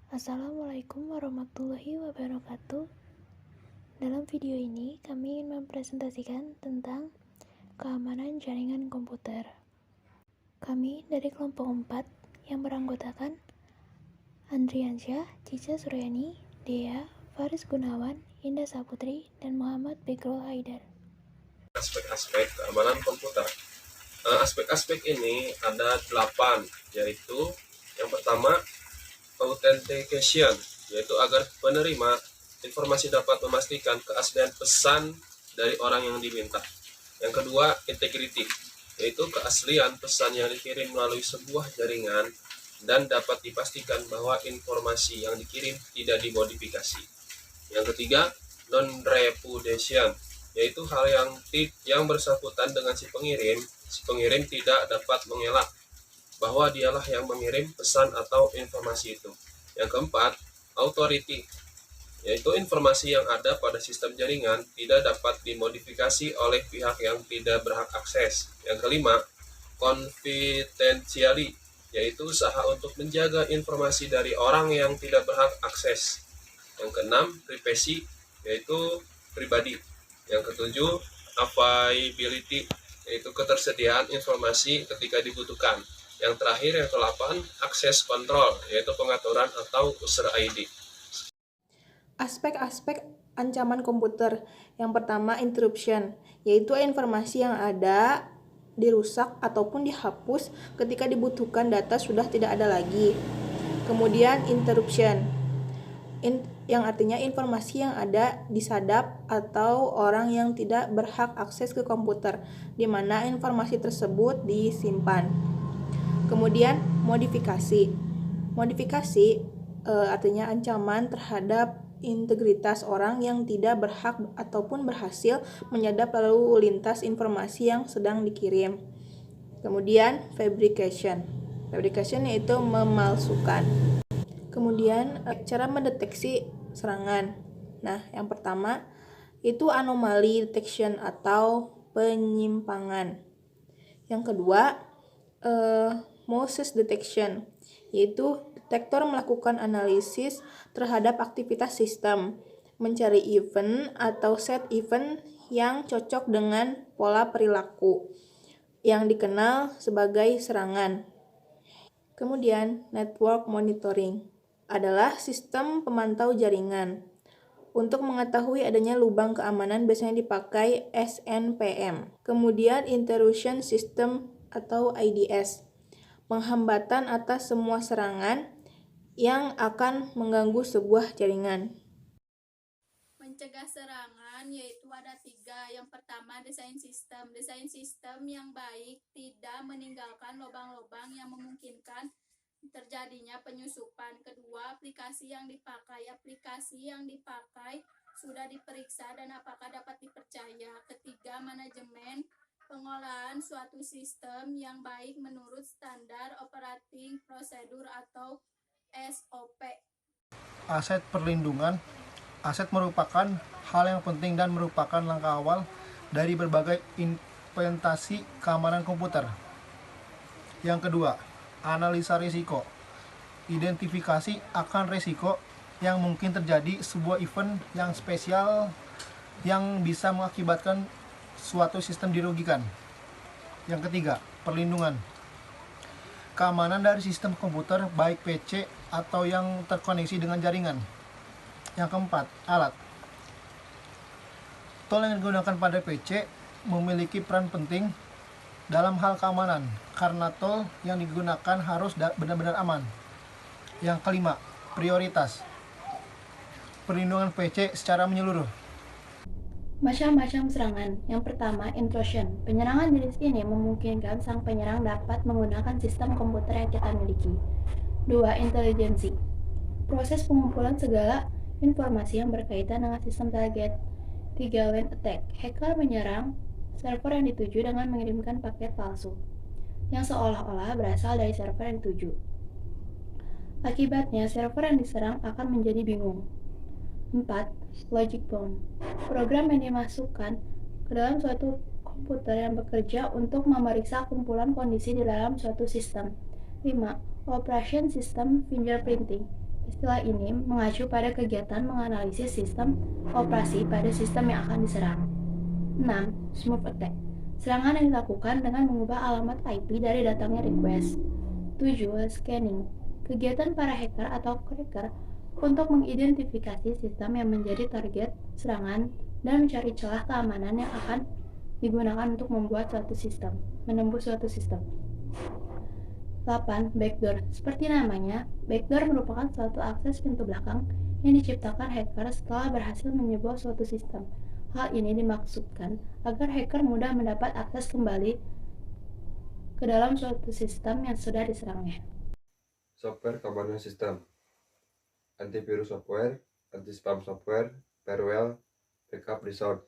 Assalamualaikum warahmatullahi wabarakatuh. Dalam video ini, kami ingin mempresentasikan tentang keamanan jaringan komputer. Kami dari kelompok 4 yang beranggotakan Andriansyah, Cica Suryani, Dea, Faris Gunawan, Indah Saputri, dan Muhammad Bekrol Haidar. Aspek-aspek keamanan komputer. Aspek-aspek ini ada 8, yaitu yang pertama authentication, yaitu agar penerima informasi dapat memastikan keaslian pesan dari orang yang diminta. Yang kedua integrity, yaitu keaslian pesan yang dikirim melalui sebuah jaringan dan dapat dipastikan bahwa informasi yang dikirim tidak dimodifikasi. Yang ketiga non-repudiation, yaitu hal yang bersangkutan dengan si pengirim tidak dapat mengelak bahwa dialah yang mengirim pesan atau informasi itu. Yang keempat, authority, yaitu informasi yang ada pada sistem jaringan tidak dapat dimodifikasi oleh pihak yang tidak berhak akses. Yang kelima, confidentiality, yaitu usaha untuk menjaga informasi dari orang yang tidak berhak akses. Yang keenam, privacy, yaitu pribadi. Yang ketujuh, availability, yaitu ketersediaan informasi ketika dibutuhkan. Yang terakhir, yang ke-8, akses kontrol, yaitu pengaturan atau user ID. Aspek-aspek ancaman komputer. Yang pertama, interruption, yaitu informasi yang ada dirusak ataupun dihapus ketika dibutuhkan data sudah tidak ada lagi. Kemudian interruption, yang artinya informasi yang ada disadap atau orang yang tidak berhak akses ke komputer, di mana informasi tersebut disimpan. Kemudian modifikasi. Modifikasi artinya ancaman terhadap integritas orang yang tidak berhak ataupun berhasil menyadap lalu lintas informasi yang sedang dikirim. Kemudian fabrication. Fabrication yaitu memalsukan. Kemudian cara mendeteksi serangan. Nah, yang pertama itu anomaly detection atau penyimpangan. Yang kedua Moses detection, yaitu detektor melakukan analisis terhadap aktivitas sistem, mencari event atau set event yang cocok dengan pola perilaku yang dikenal sebagai serangan. Kemudian network monitoring adalah sistem pemantau jaringan. Untuk mengetahui adanya lubang keamanan biasanya dipakai SNPM. Kemudian intrusion system atau IDS, penghambatan atas semua serangan yang akan mengganggu sebuah jaringan. Mencegah serangan yaitu ada 3. Yang pertama, desain sistem. Desain sistem yang baik tidak meninggalkan lubang-lubang yang memungkinkan terjadinya penyusupan. Kedua, aplikasi yang dipakai. Aplikasi yang dipakai sudah diperiksa dan apakah dapat dipercaya. Ketiga, manajemen pengolahan suatu sistem yang baik menurut standar operating procedure atau SOP. Aset perlindungan. Aset merupakan hal yang penting dan merupakan langkah awal dari berbagai implementasi keamanan komputer. Yang kedua, analisa risiko. Identifikasi akan risiko yang mungkin terjadi sebuah event yang spesial yang bisa mengakibatkan suatu sistem dirugikan. Yang ketiga, perlindungan. Keamanan dari sistem komputer baik PC atau yang terkoneksi dengan jaringan. Yang keempat, alat. Tool yang digunakan pada PC memiliki peran penting dalam hal keamanan karena tool yang digunakan harus benar-benar aman. Yang kelima, prioritas. Perlindungan PC secara menyeluruh. Macam-macam serangan. Yang pertama, intrusion. Penyerangan jenis ini memungkinkan sang penyerang dapat menggunakan sistem komputer yang kita miliki. 2. Intelijensi. Proses pengumpulan segala informasi yang berkaitan dengan sistem target. 3. Land attack. Hacker menyerang server yang dituju dengan mengirimkan paket palsu yang seolah-olah berasal dari server yang dituju. Akibatnya, server yang diserang akan menjadi bingung. 4. Logic bound. Program yang dimasukkan ke dalam suatu komputer yang bekerja untuk memeriksa kumpulan kondisi di dalam suatu sistem. 5. Operation System Fingerprinting, Istilah ini mengacu pada kegiatan menganalisis sistem operasi pada sistem yang akan diserang. 6. Smooth attack. Serangan yang dilakukan dengan mengubah alamat IP dari datangnya request. 7. Scanning. Kegiatan para hacker atau cracker untuk mengidentifikasi sistem yang menjadi target serangan dan mencari celah keamanan yang akan digunakan untuk menembus suatu sistem. 8. Backdoor. Seperti namanya, backdoor merupakan suatu akses pintu belakang yang diciptakan hacker setelah berhasil menyebol suatu sistem. Hal ini dimaksudkan agar hacker mudah mendapat akses kembali ke dalam suatu sistem yang sudah diserangnya. Software keamanan sistem, antivirus software, anti-spam software, firewall, backup resort.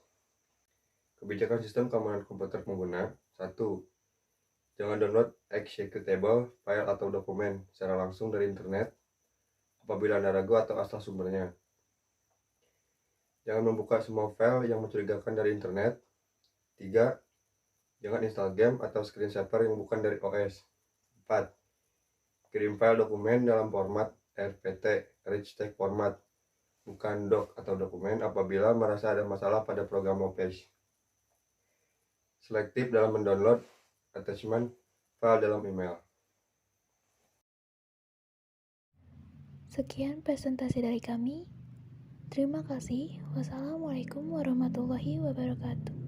Kebijakan sistem keamanan komputer pengguna. 1. Jangan download executable file atau dokumen secara langsung dari internet apabila Anda ragu atau asal sumbernya. Jangan membuka semua file yang mencurigakan dari internet. 3. Jangan install game atau screensaver yang bukan dari OS. 4. Kirim file dokumen dalam format RPT, Rich Text Format, bukan doc atau dokumen apabila merasa ada masalah pada program OPEX. Selektif dalam mendownload attachment file dalam email. Sekian presentasi dari kami. Terima kasih. Wassalamualaikum warahmatullahi wabarakatuh.